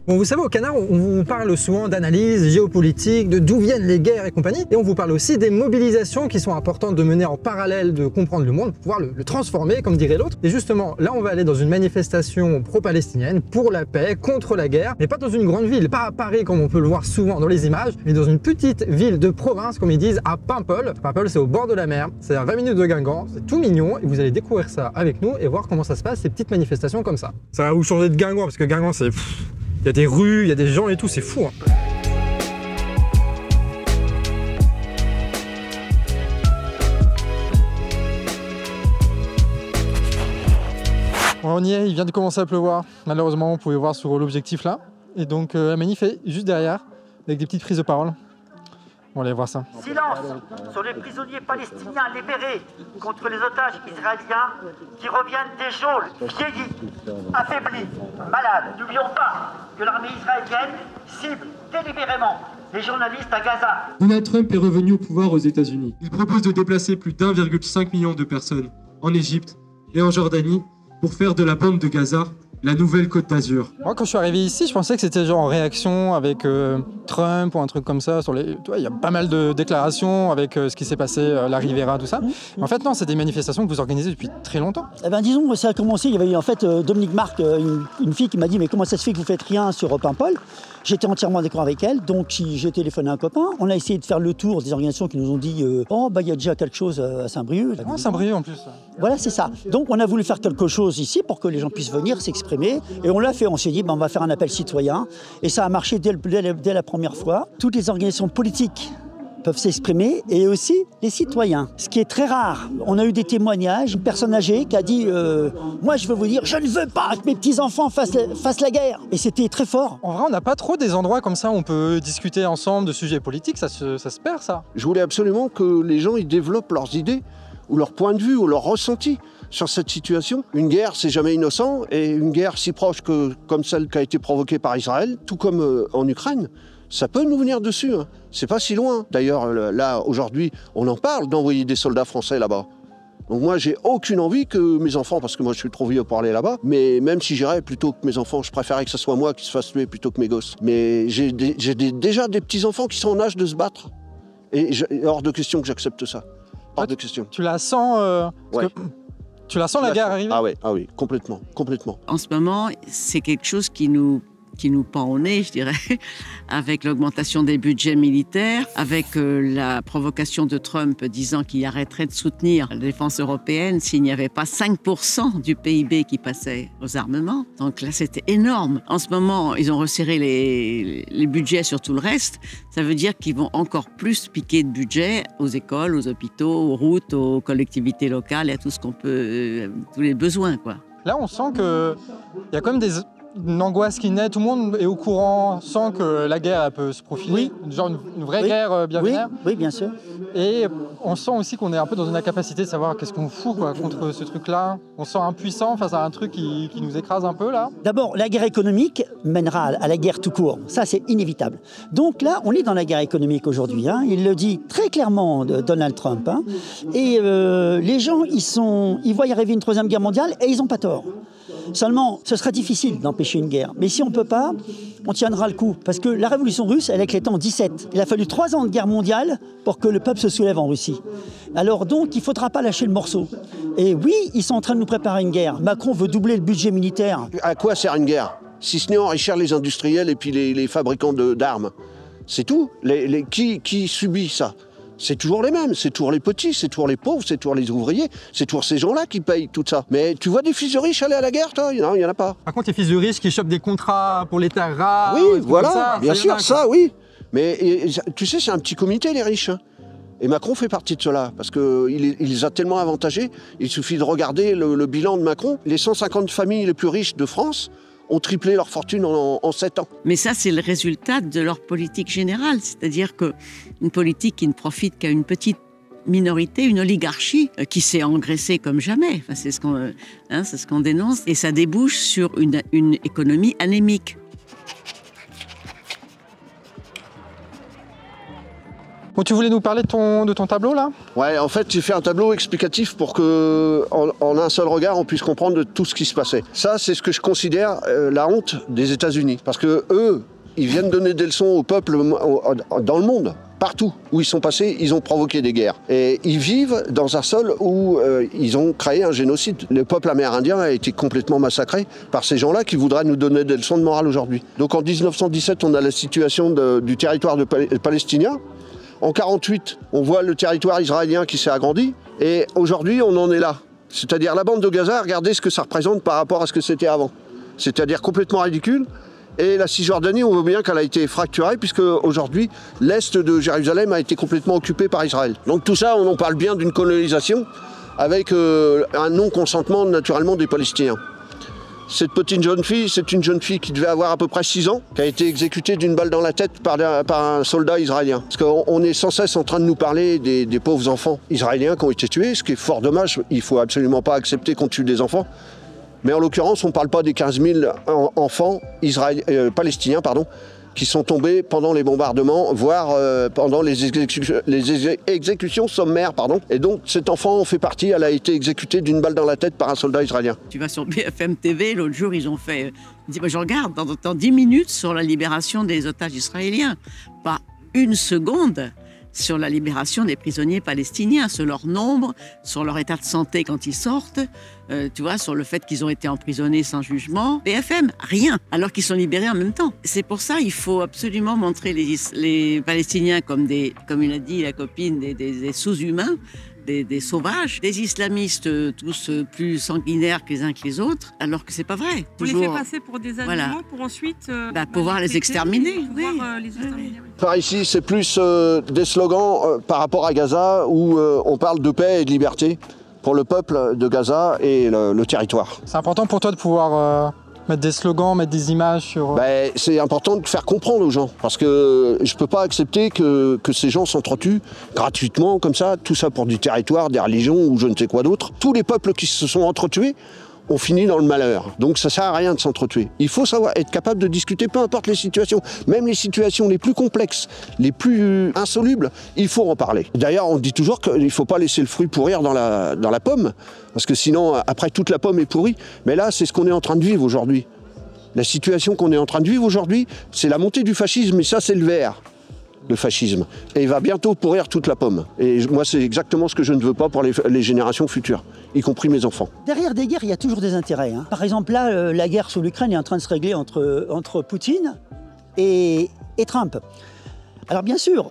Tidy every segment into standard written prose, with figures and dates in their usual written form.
Bon, vous savez, au Canard, on parle souvent d'analyse géopolitique, de d'où viennent les guerres et compagnie, et on vous parle aussi des mobilisations qui sont importantes de mener en parallèle, de comprendre le monde, pour pouvoir le transformer, comme dirait l'autre. Et justement, là, on va aller dans une manifestation pro-palestinienne, pour la paix, contre la guerre, mais pas dans une grande ville, pas à Paris, comme on peut le voir souvent dans les images, mais dans une petite ville de province, comme ils disent, à Paimpol. Paimpol, c'est au bord de la mer, c'est à 20 minutes de Guingamp, c'est tout mignon, et vous allez découvrir ça avec nous et voir comment ça se passe, ces petites manifestations comme ça. Ça va vous changer de Guingamp, parce que Guingamp, c'est... Il y a des rues, il y a des gens et tout, c'est fou, hein. On y est, il vient de commencer à pleuvoir. Malheureusement, vous pouvez voir sur l'objectif là. Et donc la manif est juste derrière, avec des petites prises de parole. On va aller voir ça. Silence sur les prisonniers palestiniens libérés contre les otages israéliens qui reviennent des geôles, vieillis, affaiblis, malades. N'oublions pas que l'armée israélienne cible délibérément les journalistes à Gaza. Donald Trump est revenu au pouvoir aux États-Unis. Il propose de déplacer plus d'1,5 million de personnes en Égypte et en Jordanie pour faire de la bande de Gaza la nouvelle Côte d'Azur. Moi, quand je suis arrivé ici, je pensais que c'était genre en réaction avec Trump ou un truc comme ça. Il y a pas mal de déclarations avec ce qui s'est passé, la Rivera, tout ça. En fait, non, c'est des manifestations que vous organisez depuis très longtemps. Eh ben, disons, ça a commencé, il y avait en fait Dominique Marc, une fille qui m'a dit « Mais comment ça se fait que vous faites rien sur Paimpol ?» J'étais entièrement d'accord avec elle, donc j'ai téléphoné à un copain. On a essayé de faire le tour des organisations qui nous ont dit « Oh, bah il y a déjà quelque chose à Saint-Brieuc. » Saint-Brieuc en plus. Voilà, c'est ça. Donc on a voulu faire quelque chose ici pour que les gens puissent venir s'exprimer. Et on l'a fait, on s'est dit, on va faire un appel citoyen. Et ça a marché dès la première fois. Toutes les organisations politiques peuvent s'exprimer et aussi les citoyens. Ce qui est très rare. On a eu des témoignages, une personne âgée qui a dit moi je veux vous dire, je ne veux pas que mes petits-enfants fassent la guerre. Et c'était très fort. En vrai, on n'a pas trop des endroits comme ça où on peut discuter ensemble de sujets politiques, ça se perd ça. Je voulais absolument que les gens ils développent leurs idées, ou leur point de vue, ou leur ressenti sur cette situation. Une guerre, c'est jamais innocent, et une guerre si proche que comme celle qui a été provoquée par Israël, tout comme en Ukraine, ça peut nous venir dessus, hein. C'est pas si loin. D'ailleurs, là, aujourd'hui, on en parle d'envoyer des soldats français là-bas. Donc moi, j'ai aucune envie que mes enfants, parce que moi je suis trop vieux pour aller là-bas, mais même si j'irais plutôt que mes enfants, je préférerais que ce soit moi qui se fasse tuer plutôt que mes gosses. Mais j'ai déjà des petits-enfants qui sont en âge de se battre. Et hors de question que j'accepte ça. Hors de question. Tu la sens ouais. Tu la sens la guerre arriver? Ah oui, complètement. En ce moment, c'est quelque chose qui nous pend au nez, je dirais, avec l'augmentation des budgets militaires, avec la provocation de Trump disant qu'il arrêterait de soutenir la défense européenne s'il n'y avait pas 5% du PIB qui passait aux armements. Donc là, c'était énorme. En ce moment, ils ont resserré les budgets sur tout le reste. Ça veut dire qu'ils vont encore plus piquer de budget aux écoles, aux hôpitaux, aux routes, aux collectivités locales et à tout ce qu'on peut, tous les besoins, quoi. Là, on sent qu'il y a quand même une angoisse qui naît, tout le monde est au courant, sent que la guerre elle peut se profiler, oui. Genre une vraie guerre bien vénère. Oui, bien sûr. Et on sent aussi qu'on est un peu dans une incapacité de savoir qu'est-ce qu'on fout contre ce truc-là. On se sent impuissant face à un truc qui nous écrase un peu là. D'abord, la guerre économique mènera à la guerre tout court. Ça, c'est inévitable. Donc là, on est dans la guerre économique aujourd'hui. Hein. Il le dit très clairement, Donald Trump. Hein. Et les gens, ils voient y arriver une troisième guerre mondiale et ils n'ont pas tort. Seulement, ce sera difficile d'empêcher une guerre. Mais si on ne peut pas, on tiendra le coup. Parce que la révolution russe, elle a éclaté en 17. Il a fallu 3 ans de guerre mondiale pour que le peuple se soulève en Russie. Alors donc, il ne faudra pas lâcher le morceau. Et oui, ils sont en train de nous préparer une guerre. Macron veut doubler le budget militaire. À quoi sert une guerre? Si ce n'est enrichir les industriels et puis les fabricants d'armes. C'est tout. Qui subit ça? C'est toujours les mêmes, c'est toujours les petits, c'est toujours les pauvres, c'est toujours les ouvriers, c'est toujours ces gens-là qui payent tout ça. Mais tu vois des fils de riches aller à la guerre, toi? Non, il n'y en a pas. Par contre, les fils de riches qui chopent des contrats pour les terres rares... Oui, voilà, bien sûr, ça, oui. Mais tu sais, c'est un petit comité, les riches. Hein. Et Macron fait partie de cela, parce qu'il les a tellement avantagés. Il suffit de regarder le bilan de Macron. Les 150 familles les plus riches de France ont triplé leur fortune en 7 ans. Mais ça, c'est le résultat de leur politique générale. C'est-à-dire qu'une politique qui ne profite qu'à une petite minorité, une oligarchie qui s'est engraissée comme jamais. Enfin, c'est ce qu'on dénonce. Et ça débouche sur une économie anémique. Bon, tu voulais nous parler de ton tableau là? Ouais, en fait, j'ai fait un tableau explicatif pour que, en un seul regard, on puisse comprendre tout ce qui se passait. Ça, c'est ce que je considère la honte des États-Unis. Parce que eux, ils viennent donner des leçons au peuple dans le monde. Partout où ils sont passés, ils ont provoqué des guerres. Et ils vivent dans un sol où ils ont créé un génocide. Le peuple amérindien a été complètement massacré par ces gens-là qui voudraient nous donner des leçons de morale aujourd'hui. Donc en 1917, on a la situation du territoire palestinien. En 1948, on voit le territoire israélien qui s'est agrandi. Et aujourd'hui, on en est là. C'est-à-dire la bande de Gaza, regardez ce que ça représente par rapport à ce que c'était avant. C'est-à-dire complètement ridicule. Et la Cisjordanie, on voit bien qu'elle a été fracturée, puisque aujourd'hui, l'est de Jérusalem a été complètement occupé par Israël. Donc tout ça, on en parle bien d'une colonisation, avec un non-consentement naturellement des Palestiniens. Cette petite jeune fille, c'est une jeune fille qui devait avoir à peu près 6 ans, qui a été exécutée d'une balle dans la tête par un soldat israélien. Parce qu'on est sans cesse en train de nous parler des pauvres enfants israéliens qui ont été tués, ce qui est fort dommage. Il ne faut absolument pas accepter qu'on tue des enfants. Mais en l'occurrence, on ne parle pas des 15 000 enfants palestiniens qui sont tombés pendant les bombardements, voire pendant les exécutions sommaires. Et donc cet enfant en fait partie, elle a été exécutée d'une balle dans la tête par un soldat israélien. Tu vas sur BFM TV, l'autre jour, ils ont fait... Je regarde dans 10 minutes sur la libération des otages israéliens. Pas une seconde sur la libération des prisonniers palestiniens, sur leur nombre, sur leur état de santé quand ils sortent, tu vois, sur le fait qu'ils ont été emprisonnés sans jugement. BFM, rien, alors qu'ils sont libérés en même temps. C'est pour ça qu'il faut absolument montrer les Palestiniens comme il a dit la copine, des sous-humains, des sauvages, des islamistes tous plus sanguinaires que les uns que les autres, alors que c'est pas vrai. On les fait passer pour des animaux pour ensuite pouvoir les exterminer. Par ici, c'est plus des slogans par rapport à Gaza où on parle de paix et de liberté pour le peuple de Gaza et le territoire. C'est important pour toi de pouvoir mettre des slogans, mettre des images sur... C'est important de faire comprendre aux gens, parce que je ne peux pas accepter que ces gens s'entretuent gratuitement, comme ça, tout ça pour du territoire, des religions ou je ne sais quoi d'autre. Tous les peuples qui se sont entretués ont fini dans le malheur. Donc ça ne sert à rien de s'entretuer. Il faut savoir être capable de discuter, peu importe les situations, même les situations les plus complexes, les plus insolubles, il faut en parler. D'ailleurs, on dit toujours qu'il ne faut pas laisser le fruit pourrir dans la pomme, parce que sinon, après, toute la pomme est pourrie. Mais là, c'est ce qu'on est en train de vivre aujourd'hui. La situation qu'on est en train de vivre aujourd'hui, c'est la montée du fascisme, et ça, c'est le vert. Le fascisme. Et il va bientôt pourrir toute la pomme. Et moi, c'est exactement ce que je ne veux pas pour les générations futures, y compris mes enfants. Derrière des guerres, il y a toujours des intérêts. Par exemple, là, la guerre sur l'Ukraine est en train de se régler entre Poutine et Trump. Alors bien sûr,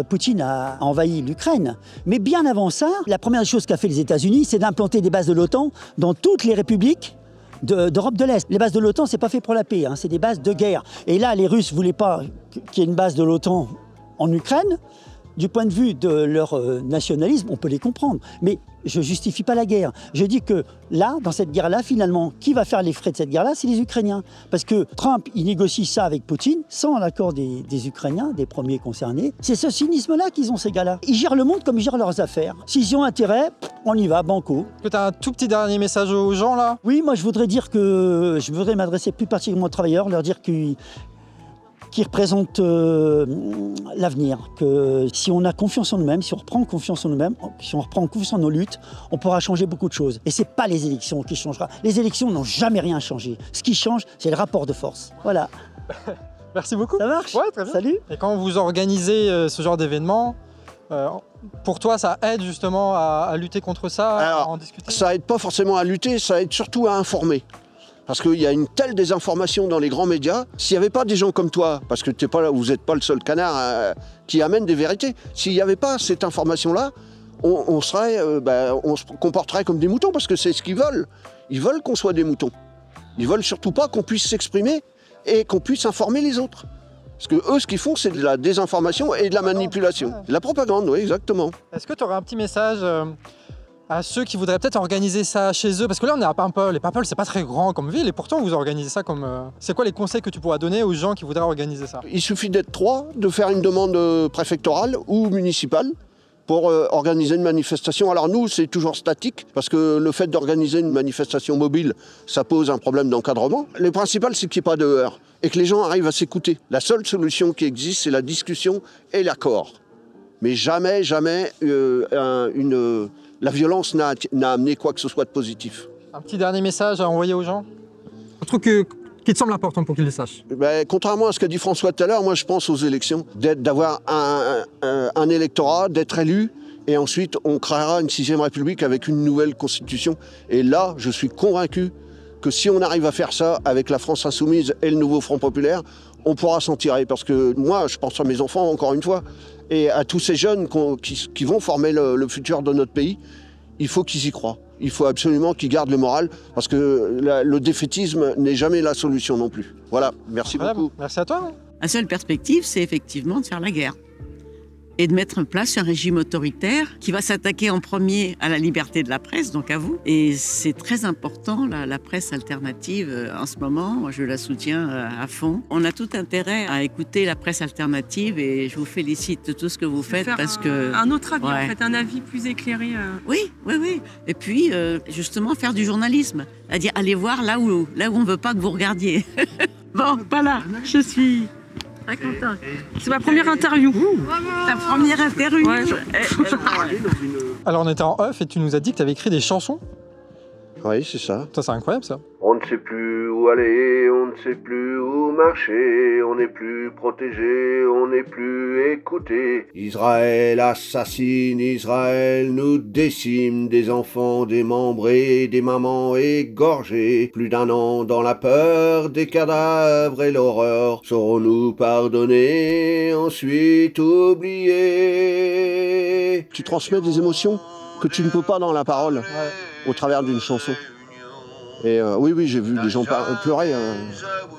Poutine a envahi l'Ukraine, mais bien avant ça, la première chose qu'a fait les États-Unis, c'est d'implanter des bases de l'OTAN dans toutes les républiques d'Europe de l'Est. Les bases de l'OTAN, c'est pas fait pour la paix, c'est des bases de guerre. Et là, les Russes voulaient pas qu'il y ait une base de l'OTAN en Ukraine. Du point de vue de leur nationalisme, on peut les comprendre. Mais je ne justifie pas la guerre. Je dis que là, dans cette guerre-là, finalement, qui va faire les frais de cette guerre-là? C'est les Ukrainiens. Parce que Trump, il négocie ça avec Poutine, sans l'accord des Ukrainiens, des premiers concernés. C'est ce cynisme-là qu'ils ont, ces gars-là. Ils gèrent le monde comme ils gèrent leurs affaires. S'ils ont intérêt, on y va, banco. Est-ce que tu as un tout petit dernier message aux gens, là? Oui, moi, je voudrais m'adresser plus particulièrement aux travailleurs, leur dire qu'ils représentent l'avenir, que si on a confiance en nous-mêmes, si on reprend confiance en nous-mêmes, si on reprend confiance en nos luttes, on pourra changer beaucoup de choses. Et c'est pas les élections qui changera. Les élections n'ont jamais rien changé. Ce qui change, c'est le rapport de force. Voilà. Merci beaucoup. Ça marche? Ouais, très bien. Salut. Et quand vous organisez ce genre d'événement, pour toi, ça aide justement à lutter contre ça, à en discuter? Ça aide pas forcément à lutter, ça aide surtout à informer. Parce qu'il y a une telle désinformation dans les grands médias. S'il n'y avait pas des gens comme toi, parce que vous n'êtes pas le seul canard qui amène des vérités, s'il n'y avait pas cette information-là, on se comporterait comme des moutons, parce que c'est ce qu'ils veulent. Ils veulent qu'on soit des moutons. Ils veulent surtout pas qu'on puisse s'exprimer et qu'on puisse informer les autres. Parce que eux, ce qu'ils font, c'est de la désinformation et de la manipulation. De la propagande, oui, exactement. Est-ce que tu aurais un petit message à ceux qui voudraient peut-être organiser ça chez eux? Parce que là, on est à Paimpol, et Paimpol, c'est pas très grand comme ville, et pourtant, vous organisez ça comme... C'est quoi les conseils que tu pourras donner aux gens qui voudraient organiser ça? Il suffit d'être 3, de faire une demande préfectorale ou municipale pour organiser une manifestation. Alors nous, c'est toujours statique, parce que le fait d'organiser une manifestation mobile, ça pose un problème d'encadrement. Le principal, c'est qu'il n'y ait pas de heurts, et que les gens arrivent à s'écouter. La seule solution qui existe, c'est la discussion et l'accord. Mais jamais, jamais la violence n'a amené quoi que ce soit de positif. Un petit dernier message à envoyer aux gens? Un truc qui te semble important pour qu'ils le sachent? Contrairement à ce qu'a dit François tout à l'heure, moi je pense aux élections, d'avoir un électorat, d'être élu, et ensuite on créera une 6e République avec une nouvelle constitution. Et là, je suis convaincu que si on arrive à faire ça avec la France Insoumise et le nouveau Front Populaire, on pourra s'en tirer. Parce que moi, je pense à mes enfants, encore une fois, et à tous ces jeunes qui vont former le futur de notre pays. Il faut qu'ils y croient. Il faut absolument qu'ils gardent le moral, parce que le défaitisme n'est jamais la solution non plus. Voilà, merci beaucoup. Merci à toi. La seule perspective, c'est effectivement de faire la guerre et de mettre en place un régime autoritaire qui va s'attaquer en premier à la liberté de la presse, donc à vous. Et c'est très important, la presse alternative, en ce moment, moi je la soutiens à fond. On a tout intérêt à écouter la presse alternative et je vous félicite de tout ce que vous faites parce que... Un autre avis, en fait, un avis plus éclairé. Oui, oui, oui. Et puis, justement, faire du journalisme, c'est-à-dire aller voir là où on ne veut pas que vous regardiez. Bon, voilà, je suis... très content. C'est ma première interview. Ta première interview. Ouais. Alors on était en off et tu nous as dit que tu avais écrit des chansons. Oui, c'est ça. Ça, c'est incroyable ça. On ne sait plus où aller, on ne sait plus où marcher, on n'est plus protégé, on n'est plus écouté. Israël assassine, Israël nous décime, des enfants démembrés, des mamans égorgées. Plus d'1 an dans la peur, des cadavres et l'horreur. Saurons-nous pardonner, ensuite oublier? Tu transmets des émotions que tu ne peux pas dans la parole. Au travers d'une chanson. Et oui, j'ai vu des gens pleurer.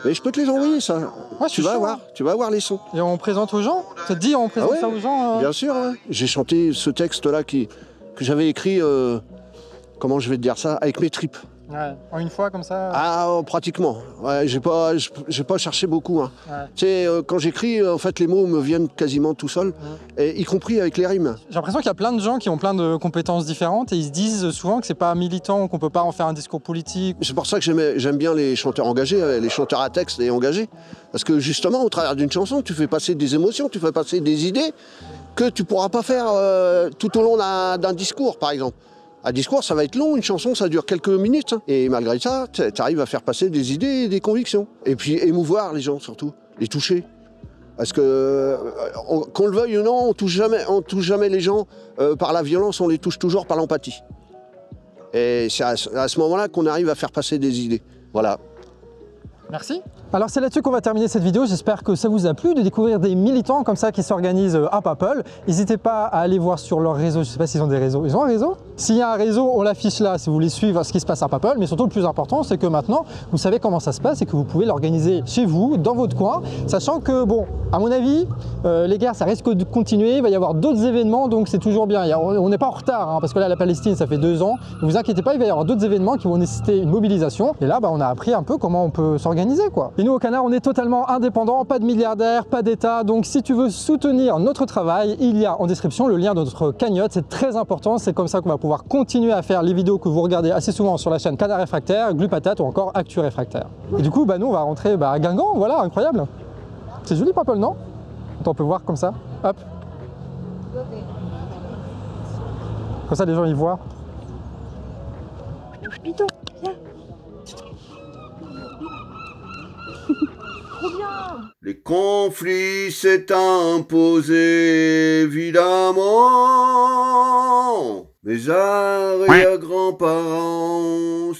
Mais je peux te les envoyer, ça. Ouais, tu vas voir les sons. Et on présente aux gens? Ça te dit, on présente ça aux gens Bien sûr, ouais. J'ai chanté ce texte-là que j'avais écrit, comment je vais te dire ça, avec mes tripes. Ouais, en une fois comme ça? Pratiquement. Ouais, j'ai pas cherché beaucoup. Hein. Ouais. Tu sais, quand j'écris, en fait, les mots me viennent quasiment tout seuls, et y compris avec les rimes. J'ai l'impression qu'il y a plein de gens qui ont plein de compétences différentes et ils se disent souvent que c'est pas militant, qu'on peut pas en faire un discours politique. C'est pour ça que j'aime bien les chanteurs engagés, les chanteurs à texte et engagés. Parce que justement, au travers d'une chanson, tu fais passer des émotions, tu fais passer des idées que tu pourras pas faire tout au long d'un discours, par exemple. Un discours, ça va être long, une chanson, ça dure quelques minutes. Hein. Et malgré ça, tu arrives à faire passer des idées et des convictions. Et puis émouvoir les gens, surtout. Les toucher. Parce que, qu'on le veuille ou non, on touche jamais les gens par la violence, on les touche toujours par l'empathie. Et c'est à ce moment-là qu'on arrive à faire passer des idées. Voilà. Merci. Alors c'est là-dessus qu'on va terminer cette vidéo, j'espère que ça vous a plu de découvrir des militants comme ça qui s'organisent à Papol. N'hésitez pas à aller voir sur leur réseau, je ne sais pas s'ils ont des réseaux. Ils ont un réseau? S'il y a un réseau, on l'affiche là si vous voulez suivre ce qui se passe à Papol, mais surtout le plus important c'est que maintenant vous savez comment ça se passe et que vous pouvez l'organiser chez vous, dans votre coin, sachant que bon, à mon avis, les guerres ça risque de continuer, il va y avoir d'autres événements donc c'est toujours bien. On n'est pas en retard hein, parce que là la Palestine ça fait 2 ans, ne vous inquiétez pas, il va y avoir d'autres événements qui vont nécessiter une mobilisation et là on a appris un peu comment on peut s'organiser quoi. Et nous au Canard on est totalement indépendant, pas de milliardaires, pas d'État, donc si tu veux soutenir notre travail, il y a en description le lien de notre cagnotte, c'est très important, c'est comme ça qu'on va pouvoir continuer à faire les vidéos que vous regardez assez souvent sur la chaîne Canard Réfractaire, Glu Patate ou encore Actu Réfractaire. Et du coup nous on va rentrer à Guingamp, voilà, incroyable. C'est joli Papol, non? On peut voir comme ça, hop. Comme ça les gens y voient. Les conflits s'est imposé évidemment. Mes arrière-grands-parents